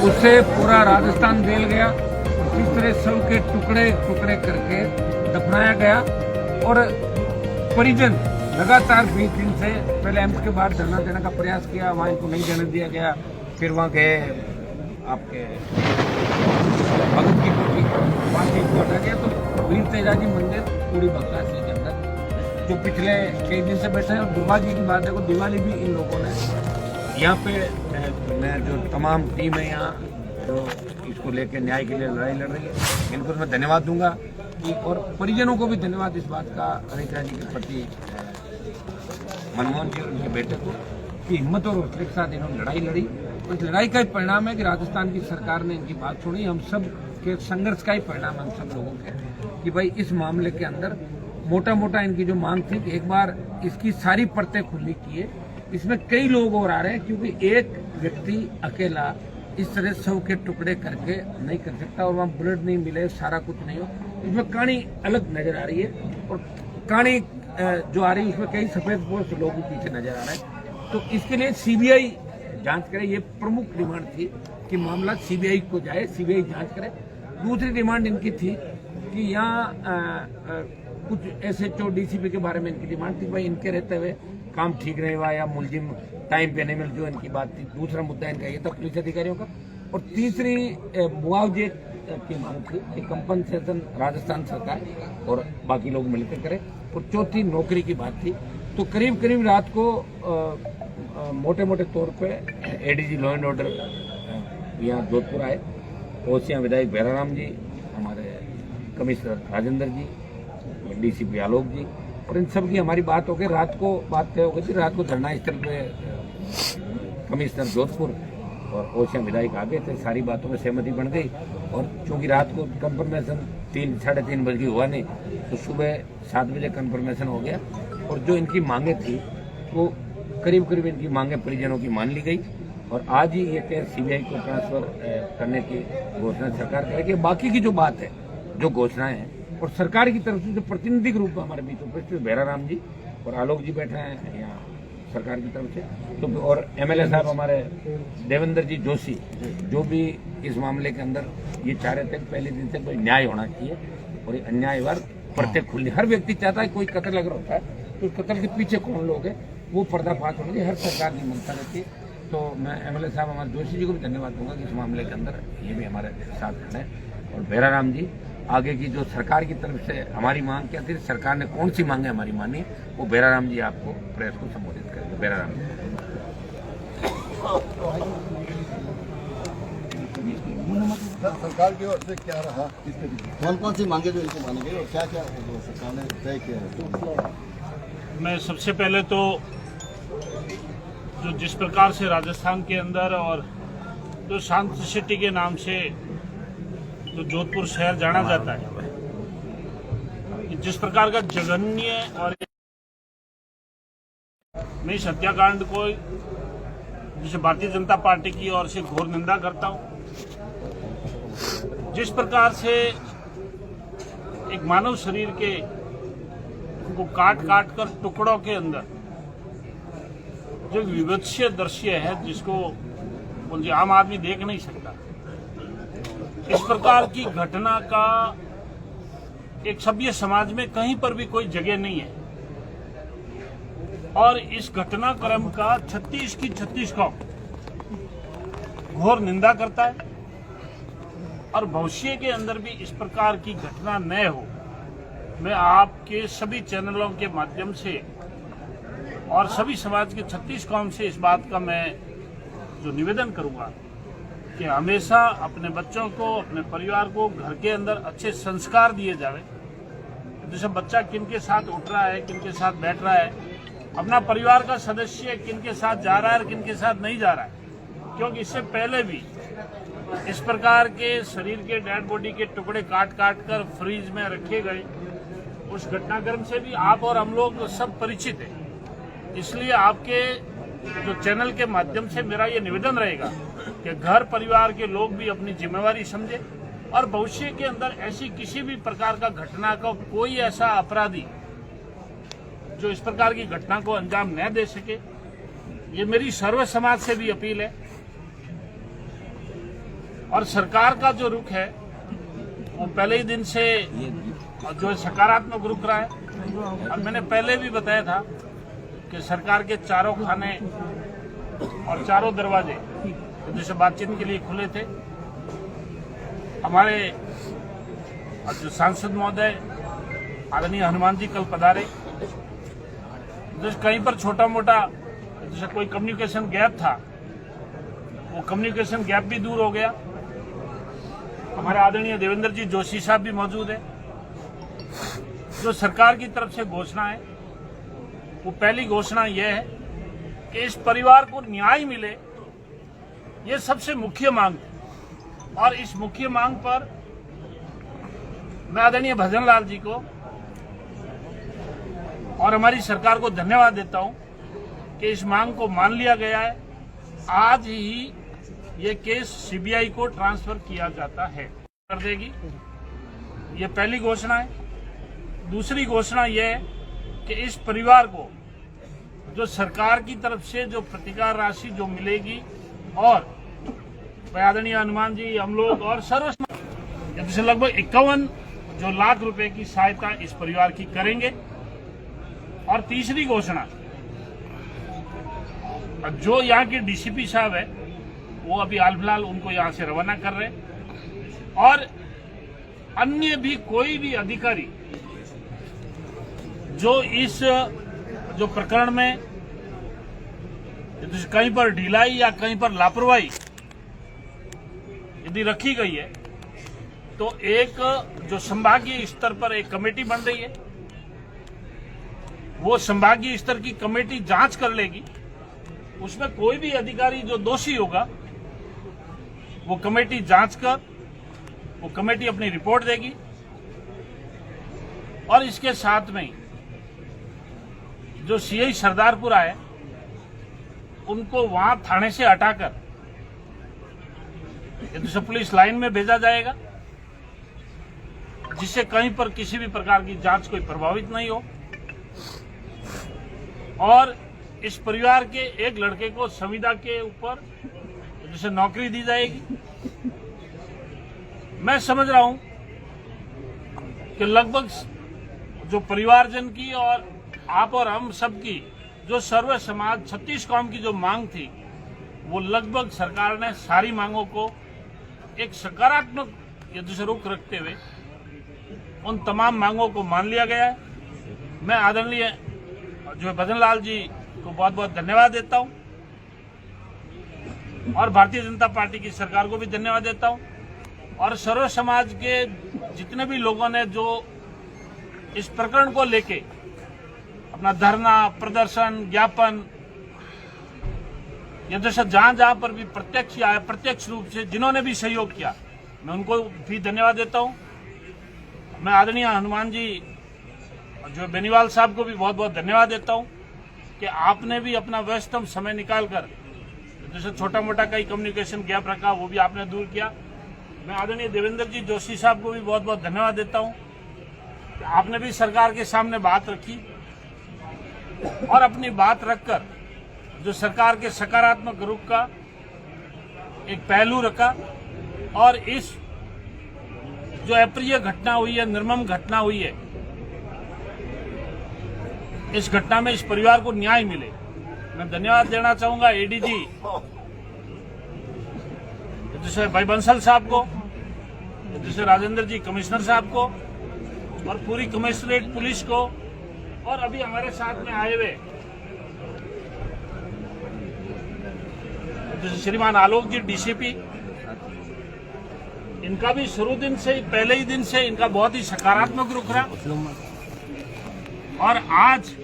उससे पूरा राजस्थान बेल गया। इस तरह सब के टुकड़े टुकड़े करके दफनाया गया और परिजन लगातार 20 दिन से पहले एम्स के बाहर धरना देने का प्रयास किया, वहाँ इनको नहीं जाने दिया गया। फिर वहाँ गए आपके भगत की कोठी, वहाँ से इनको हटा गया। तो वीर तेजाजी मंदिर पूरी भक्ताश्री के अंदर जो पिछले कई दिन से बैठे हैं। और दुर्भाग्य की बात है कि दिवाली भी इन लोगों ने यहाँ पे, मैं जो तमाम टीम है यहाँ जो इसको लेकर न्याय के लिए लड़ाई लड़ रही है, इनको मैं धन्यवाद दूंगा कि, और परिजनों को भी धन्यवाद इस बात का अनिता जी के प्रति, मनमोहन जी और उनके बेटे को, कि हिम्मत और हौसले के साथ इन्होंने लड़ाई लड़ी। तो इस लड़ाई का ही परिणाम है कि राजस्थान की सरकार ने इनकी बात सुनी। हम सब के संघर्ष का ही परिणाम हम सब लोगों के, कि भाई इस मामले के अंदर मोटा मोटा इनकी जो मांग थी कि एक बार इसकी सारी परतें खुली किए। इसमें कई लोग और आ रहे हैं, क्योंकि एक व्यक्ति अकेला इस तरह सौ के टुकड़े करके नहीं कर सकता, और वहाँ ब्लड नहीं मिले, सारा कुछ नहीं हो। इसमें कहानी अलग नजर आ रही है, और कहानी जो आ रही है उसमें कई सफेद पोस्ट लोग भी पीछे नजर आ रहे हैं। तो इसके लिए सीबीआई जांच करे, ये प्रमुख डिमांड थी कि मामला सीबीआई को जाए, सीबीआई जांच करे। दूसरी डिमांड इनकी थी कि यहाँ कुछ एसएचओ डीसीपी के बारे में इनकी डिमांड थी, भाई इनके रहते हुए काम ठीक नहीं हुआ या मुलजिम टाइम पे नहीं मिल, जो इनकी बात थी। दूसरा मुद्दा इनका ये था पुलिस अधिकारियों का। और तीसरी मुआवजे की मांग थी कि कंपनसेशन राजस्थान सरकार और बाकी लोग मिलकर करें। और चौथी नौकरी की बात थी। तो करीब करीब रात को मोटे मोटे तौर पे एडीजी लॉ एंड ऑर्डर यहाँ जोधपुर आए, ओसिया विधायक भैराराम जी, हमारे कमिश्नर राजेंद्र जी, डीसीपी आलोक जी, और इन सब की हमारी बात हो गई। रात को बात तय हो गई थी, रात को धरना स्थल पे कमिश्नर जोधपुर और ओसिया विधायक आ गए थे। सारी बातों में सहमति बन गई, और चूंकि रात को कंफर्मेशन 3-3:30 बजे हुआ नहीं, तो सुबह 7 बजे कंफर्मेशन हो गया। और जो इनकी मांगे थी वो करीब करीब इनकी मांगे परिजनों की मान ली गई। और आज ही ये केस सीबीआई को ट्रांसफर करने की घोषणा सरकार करेगी। बाकी की जो बात है, जो घोषणाएं हैं, और सरकार की तरफ से जो प्रतिनिधिक रूप में हमारे बीच उपस्थित भैराराम जी और आलोक जी बैठे हैं यहाँ सरकार की तरफ से, तो और एमएलए साहब हमारे देवेंद्र जी जोशी, जो भी इस मामले के अंदर ये चाह रहे थे कि पहले दिन से कोई न्याय होना चाहिए और ये अन्यायवार परतें खुलनी। हर व्यक्ति चाहता है कोई कत्ल अगर होता है तो उस कत्ल के पीछे कौन लोग हैं वो पर्दाफाश होना चाहिए, हर सरकार की मंशा रहती है। तो मैं एमएलए साहब हमारे जोशी जी को भी धन्यवाद दूंगा कि इस मामले के अंदर ये भी हमारे साथ खड़े हैं। और भैराराम जी, आगे की जो सरकार की तरफ से हमारी मांग क्या थी, सरकार ने कौन सी मांगे हमारी मानी, वो भैराराम जी आपको प्रेस को संबोधित करेंगे। भैराराम जी। सरकार की ओर से क्या रहा, कौन कौन सी मांगे जो इनको मानी गई और क्या क्या सरकार ने तय किया है? मैं सबसे पहले तो जो जिस प्रकार से राजस्थान के अंदर और जो शांति सिटी के नाम से जो जोधपुर शहर जाना जाता है, जिस प्रकार का जघन्य और मैं इस हत्याकांड को जिसे भारतीय जनता पार्टी की ओर से घोर निंदा करता हूं। जिस प्रकार से एक मानव शरीर के को काट काट कर टुकड़ों के अंदर जो विभत्स्य दृश्य है, जिसको बोलिए आम आदमी देख नहीं सकता, इस प्रकार की घटना का एक सभ्य समाज में कहीं पर भी कोई जगह नहीं है। और इस घटनाक्रम का 36 की 36 कौम घोर निंदा करता है। और भविष्य के अंदर भी इस प्रकार की घटना न हो, मैं आपके सभी चैनलों के माध्यम से और सभी समाज के 36 कौम से इस बात का मैं जो निवेदन करूंगा कि हमेशा अपने बच्चों को, अपने परिवार को घर के अंदर अच्छे संस्कार दिए जावे। जैसे बच्चा किन के साथ उठ रहा है, किन के साथ बैठ रहा है, अपना परिवार का सदस्य किन के साथ जा रहा है और किन के साथ नहीं जा रहा है, क्योंकि इससे पहले भी इस प्रकार के शरीर के डेड बॉडी के टुकड़े काट काट कर फ्रीज में रखे गए, उस घटनाक्रम से भी आप और हम लोग सब परिचित हैं। इसलिए आपके जो चैनल के माध्यम से मेरा ये निवेदन रहेगा कि घर परिवार के लोग भी अपनी जिम्मेवारी समझे और भविष्य के अंदर ऐसी किसी भी प्रकार का घटना का कोई ऐसा अपराधी जो इस प्रकार की घटना को अंजाम न दे सके। ये मेरी सर्व समाज से भी अपील है। और सरकार का जो रुख है वो पहले ही दिन से जो सकारात्मक रुख रहा है। और मैंने पहले भी बताया था कि सरकार के चारों खाने और चारों दरवाजे जैसे बातचीत के लिए खुले थे। हमारे जो सांसद महोदय आदरणीय हनुमान जी कल पधारे। जैसे कहीं पर छोटा मोटा जैसे कोई कम्युनिकेशन गैप था, वो कम्युनिकेशन गैप भी दूर हो गया। हमारे आदरणीय देवेंद्र जी जोशी साहब भी मौजूद है। जो सरकार की तरफ से घोषणा है वो पहली घोषणा यह है कि इस परिवार को न्याय मिले, ये सबसे मुख्य मांग है। और इस मुख्य मांग पर मैं आदरणीय भजन लाल जी को और हमारी सरकार को धन्यवाद देता हूं कि इस मांग को मान लिया गया है। आज ही ये केस सीबीआई को ट्रांसफर किया जाता है, कर देगी। ये पहली घोषणा है। दूसरी घोषणा यह है कि इस परिवार को जो सरकार की तरफ से जो प्रतिकार राशि जो मिलेगी और आदरणीय हनुमान जी, हम लोग और सर्व जैसे लगभग 51 जो लाख रुपए की सहायता इस परिवार की करेंगे। और तीसरी घोषणा, जो यहाँ के डीसीपी साहब है वो अभी हाल फिलहाल उनको यहाँ से रवाना कर रहे हैं। और अन्य भी कोई भी अधिकारी जो इस जो प्रकरण में कहीं पर ढिलाई या कहीं पर लापरवाही यदि रखी गई है तो एक जो संभागीय स्तर पर एक कमेटी बन रही है, वो संभागीय स्तर की कमेटी जांच कर लेगी। उसमें कोई भी अधिकारी जो दोषी होगा वो कमेटी जांच कर वो कमेटी अपनी रिपोर्ट देगी। और इसके साथ में जो सीआई सरदारपुरा है उनको वहां थाने से हटाकर तो पुलिस लाइन में भेजा जाएगा, जिससे कहीं पर किसी भी प्रकार की जांच कोई प्रभावित नहीं हो। और इस परिवार के एक लड़के को संविदा के ऊपर जैसे नौकरी दी जाएगी। मैं समझ रहा हूं कि लगभग जो परिवारजन की और आप और हम सबकी जो सर्व समाज 36 कौम की जो मांग थी, वो लगभग सरकार ने सारी मांगों को एक सकारात्मक रुख रखते हुए उन तमाम मांगों को मान लिया गया है। मैं आदरणीय जो भजन लाल जी को बहुत बहुत धन्यवाद देता हूं और भारतीय जनता पार्टी की सरकार को भी धन्यवाद देता हूं। और सर्व समाज के जितने भी लोगों ने जो इस प्रकरण को लेके अपना धरना, प्रदर्शन, ज्ञापन या जैसा जहां पर भी प्रत्यक्ष या अप्रत्यक्ष रूप से जिन्होंने भी सहयोग किया, मैं उनको भी धन्यवाद देता हूं। मैं आदरणीय हनुमान जी जो बेनीवाल साहब को भी बहुत बहुत धन्यवाद देता हूं कि आपने भी अपना व्यस्तम समय निकालकर जैसे छोटा मोटा कई कम्युनिकेशन गैप रखा वो भी आपने दूर किया। मैं आदरणीय देवेंद्र जी जोशी साहब को भी बहुत बहुत धन्यवाद देता हूं कि आपने भी सरकार के सामने बात रखी और अपनी बात रखकर जो सरकार के सकारात्मक रुख का एक पहलू रखा। और इस जो अप्रिय घटना हुई है, निर्मम घटना हुई है, इस घटना में इस परिवार को न्याय मिले। मैं धन्यवाद देना चाहूंगा एडीजी जैसे भाई बंसल साहब को, जैसे राजेंद्र जी कमिश्नर साहब को और पूरी कमिश्नरेट पुलिस को, और अभी हमारे साथ में आए हुए जैसे श्रीमान आलोक जी डीसीपी, इनका भी शुरू दिन से ही, पहले ही दिन से इनका बहुत ही सकारात्मक रुख रहा। और आज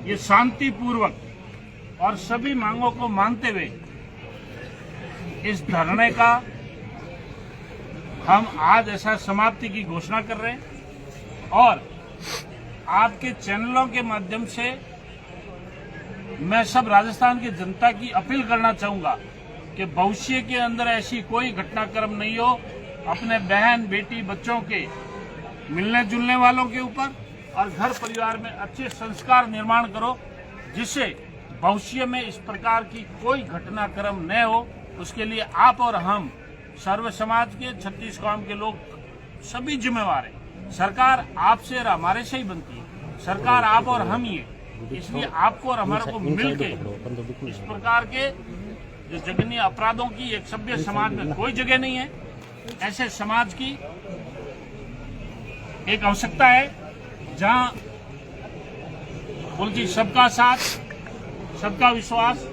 ये शांतिपूर्वक और सभी मांगों को मानते हुए इस धरने का हम आज ऐसा समाप्ति की घोषणा कर रहे हैं। और आपके चैनलों के माध्यम से मैं सब राजस्थान की जनता की अपील करना चाहूंगा कि भविष्य के अंदर ऐसी कोई घटनाक्रम नहीं हो अपने बहन, बेटी, बच्चों के मिलने जुलने वालों के ऊपर, और घर परिवार में अच्छे संस्कार निर्माण करो जिससे भविष्य में इस प्रकार की कोई घटनाक्रम न हो। उसके लिए आप और हम सर्व समाज के 36 कौम के लोग सभी जिम्मेवार हैं। सरकार आपसे और हमारे से ही बनती है, सरकार आप और हम ही है। इसलिए आपको और हमारे को मिलके इस प्रकार के जो जघन्य अपराधों की एक सभ्य समाज में कोई जगह नहीं है। ऐसे समाज की एक आवश्यकता है जहां बोलती सबका साथ, सबका विश्वास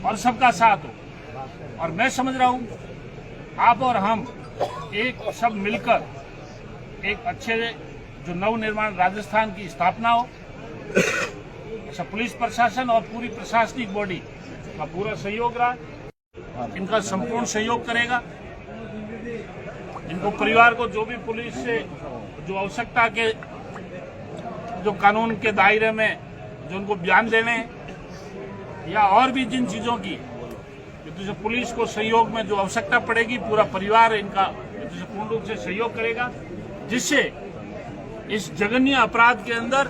और सबका साथ हो। और मैं समझ रहा हूं आप और हम एक सब मिलकर एक अच्छे जो नवनिर्माण राजस्थान की स्थापना हो। ऐसा पुलिस प्रशासन और पूरी प्रशासनिक बॉडी का पूरा सहयोग रहा, इनका संपूर्ण सहयोग करेगा। इनको परिवार को जो भी पुलिस से जो आवश्यकता के जो कानून के दायरे में जो उनको बयान देने या और भी जिन चीजों की जो पुलिस को सहयोग में जो आवश्यकता पड़ेगी, पूरा परिवार इनका पूर्ण रूप से सहयोग करेगा, जिससे इस जघन्य अपराध के अंदर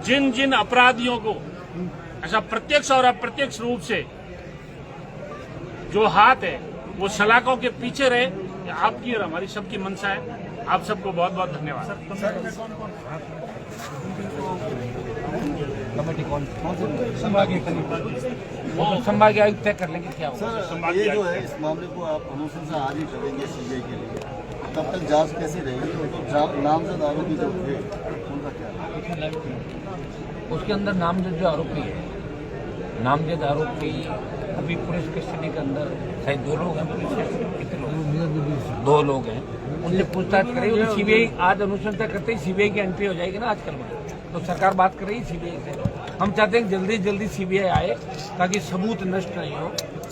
जिन जिन अपराधियों को ऐसा प्रत्यक्ष और अप्रत्यक्ष रूप से जो हाथ है वो सलाखों के पीछे रहे, ये आपकी और हमारी सबकी मंशा है। आप सबको बहुत बहुत धन्यवाद। संभागीय आयुक्त तय कर लेंगे क्या होगा। सर ये जो है इस मामले को आप अनुशंसा से आज ही करेंगे सीबीआई के लिए, तब तक जांच कैसी रहेगी? तो नामजद आरोपी जो थे उनका क्या? उसके अंदर नामजद जो आरोपी है, नामजद आरोपी अभी पुलिस कस्टडी के अंदर शायद 2 लोग हैं। पुलिस कस्टडी कितने लोग? 2 लोग हैं। उनसे पूछताछ करेगी सीबीआई। आज अनुशंसा करते ही सीबीआई की एंट्री हो जाएगी ना आजकल में, तो सरकार बात कर रही है सीबीआई से। हम चाहते हैं जल्दी जल्दी सीबीआई आए ताकि सबूत नष्ट नहीं हो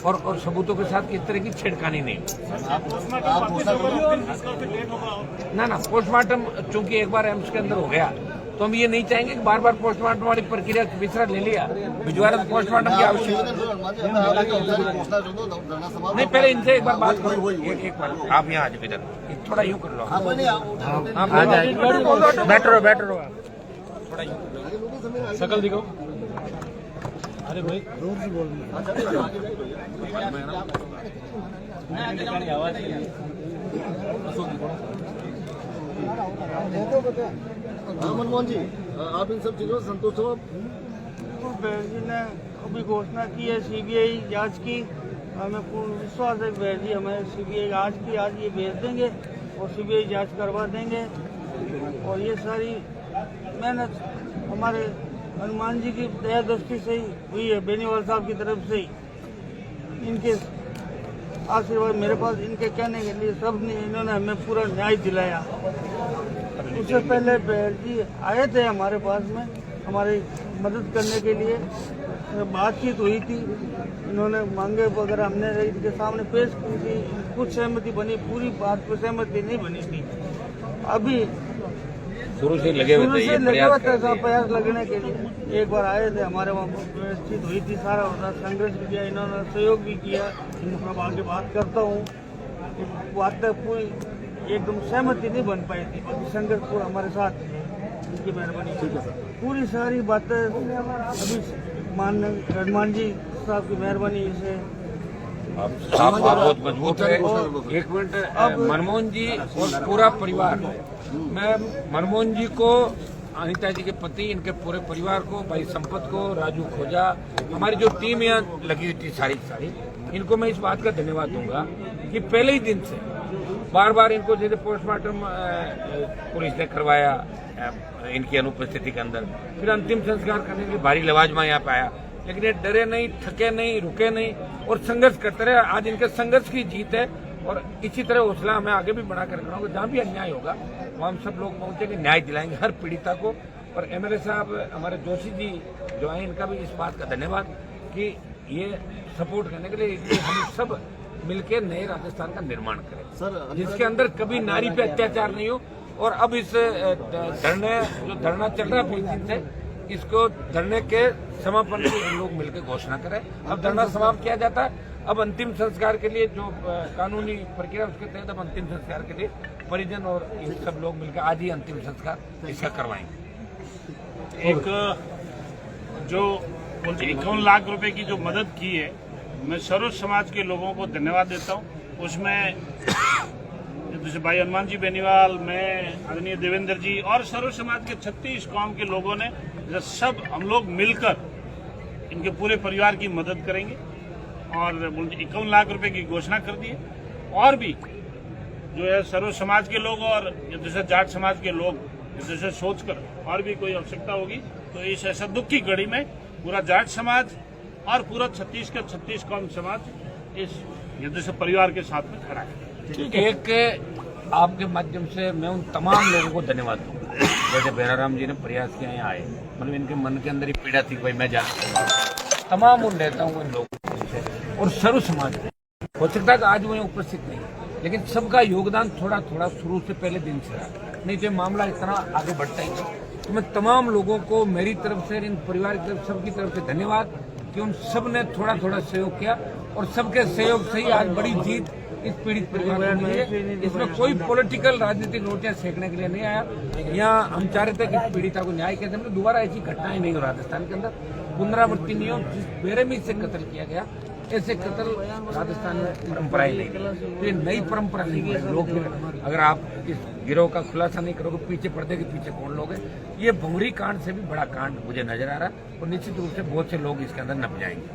और सबूतों के साथ इस तरह की छेड़खानी नहीं हो। ना पोस्टमार्टम चूंकि एक बार एम्स के अंदर हो गया तो हम ये नहीं चाहेंगे कि बार बार पोस्टमार्टम वाली प्रक्रिया विसरा ले लिया, भिजवाया तो पोस्टमार्टम की आवश्यकता नहीं। पहले इनसे एक बार बात करो। एक बार आप यहाँ आ जाओ, इधर थोड़ा यूँ कर लो। आ जाए, बैठ रहो आप, थोड़ा यूँ शकल दिखाओ। अरे भाई मनमोहन जी, आप इन सब चीजों से संतुष्ट हो? बैर जी ने अभी घोषणा की है सीबीआई जांच की। हमें पूर्ण विश्वास है बैर जी हमें सीबीआई आज ये भेज देंगे और सीबीआई जांच करवा देंगे। और ये सारी मेहनत हमारे हनुमान जी की दया दृष्टि से ही हुई है, बेनीवाल साहब की तरफ से ही। इनके आशीर्वाद मेरे पास, इनके कहने के लिए सब ने इन्होंने हमें पूरा न्याय दिलाया। उससे पहले बैर जी आए थे हमारे पास में हमारी मदद करने के लिए, बातचीत हुई थी। इन्होंने मांगे वगैरह हमने इनके सामने पेश की थी, कुछ सहमति बनी, पूरी बात पर सहमति नहीं बनी थी। अभी शुरू से लगे हुए थे प्रयास लगने के लिए एक बार आए थे, हमारे वहाँ बातचीत हुई थी, सारा संघर्ष भी किया, इन्होंने सहयोग भी किया। मैं आगे बात करता हूँ, बात पूरी एकदम सहमति नहीं बन पाई थी, संघर्ष पूरा हमारे साथ, इनकी मेहरबानी। पूरी सारी बातें अभी माननीय हनुमान जी साहब की मेहरबानी से आप बहुत मजबूत है। एक मिनट, मनमोहन जी और पूरा परिवार, मैं मनमोहन जी को, अनिता जी के पति, इनके पूरे परिवार को, भाई संपत को, राजू खोजा, हमारी जो टीम यहाँ लगी हुई थी सारी इनको मैं इस बात का धन्यवाद दूंगा कि पहले ही दिन से बार बार इनको जैसे पोस्टमार्टम पुलिस ने करवाया इनकी अनुपस्थिति के अंदर, फिर अंतिम संस्कार करने के लिए भारी लवाजमा यहाँ पे आया, लेकिन ये डरे नहीं, थके नहीं, रुके नहीं और संघर्ष करते रहे। आज इनके संघर्ष की जीत है और इसी तरह हौसला हमें आगे भी बढ़ा कर रखना होगा। जहाँ भी अन्याय होगा वहाँ हम सब लोग पहुंचेंगे, न्याय दिलाएंगे हर पीड़िता को। और एमएलए साहब हमारे जोशी जी जो है, इनका भी इस बात का धन्यवाद कि ये सपोर्ट करने के लिए हम सब मिलकर नए राजस्थान का निर्माण करें सर, जिसके अंदर कभी नारी पे अत्याचार नहीं हो। और अब इस धरना चल रहा है 20 दिन से, इसको धरने के समापन की हम लोग मिलकर घोषणा करें। अब धरना समाप्त किया जाता है। अब अंतिम संस्कार के लिए जो कानूनी प्रक्रिया उसके तहत अब अंतिम संस्कार के लिए परिजन और इन सब लोग मिलकर आज ही अंतिम संस्कार इसका करवाएंगे। एक जो 51 लाख रुपए की जो मदद की है मैं सर्व समाज के लोगों को धन्यवाद देता हूं। उसमें जैसे भाई हनुमान जी बेनीवाल, मैं, आदरणीय देवेंद्र जी और सर्व समाज के 36 कौम के लोगों ने सब हम लोग मिलकर इनके पूरे परिवार की मदद करेंगे और 51 लाख रुपए की घोषणा कर दी है। और भी जो है सर्व समाज के लोग और जैसे जाट समाज के लोग जैसे सोचकर और भी कोई आवश्यकता होगी तो इस ऐसा दुख की घड़ी में पूरा जाट समाज और पूरा 36 का 36 कौम समाज इस जैसे परिवार के साथ में खड़ा है। एक आपके माध्यम से मैं उन तमाम लोगों को धन्यवाद दूंगा जैसे बेराराम जी ने प्रयास किया यहाँ आए, मतलब इनके मन के अंदर ही पीड़ा थी भाई मैं जा तमाम उन नेताओं इन लोगों से और सर्व समाज में हो सकता है कि आज वो उपस्थित नहीं, लेकिन सबका योगदान थोड़ा थोड़ा शुरू से पहले दिन से रहा, नहीं तो मामला इतना आगे बढ़ता ही नहीं। तो मैं तमाम लोगों को मेरी तरफ से, इन परिवार की तरफ, सबकी तरफ से धन्यवाद कि उन सब ने थोड़ा थोड़ा सहयोग किया और सबके सहयोग से ही आज बड़ी जीत इस पीड़ित परिवार को मिली है। इसमें कोई पॉलिटिकल राजनीतिक रोटियां सेकने के लिए नहीं आया। यहाँ हम चाह रहे थे कि पीड़िता को न्याय कैसे मिले, दोबारा ऐसी घटनाएं नहीं हो राजस्थान के अंदर, पुनरावृत्ति नहीं हो। जिस बेरहमी से कत्ल किया गया ऐसे कत्ल राजस्थान में परंपराएं नहीं, तो ये नई परंपरा नहीं है। लोग अगर आप इस गिरोह का खुलासा नहीं करोगे, पीछे पर्दे के पीछे कौन लोग हैं, ये भंवरी कांड से भी बड़ा कांड मुझे नजर आ रहा है और निश्चित रूप से बहुत से लोग इसके अंदर नप जाएंगे।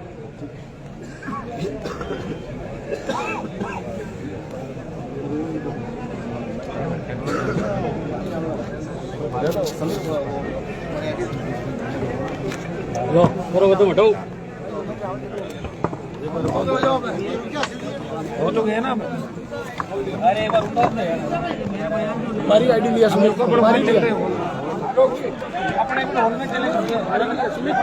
वो तो गए ना, अरे एक बार हमारी आईडी लिया सुमित को हमारी अपने हॉल में चले सुमित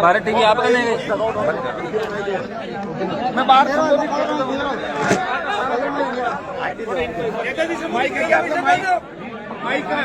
भारत टीवी आप मैं बाहर माइक है आपका, माइक है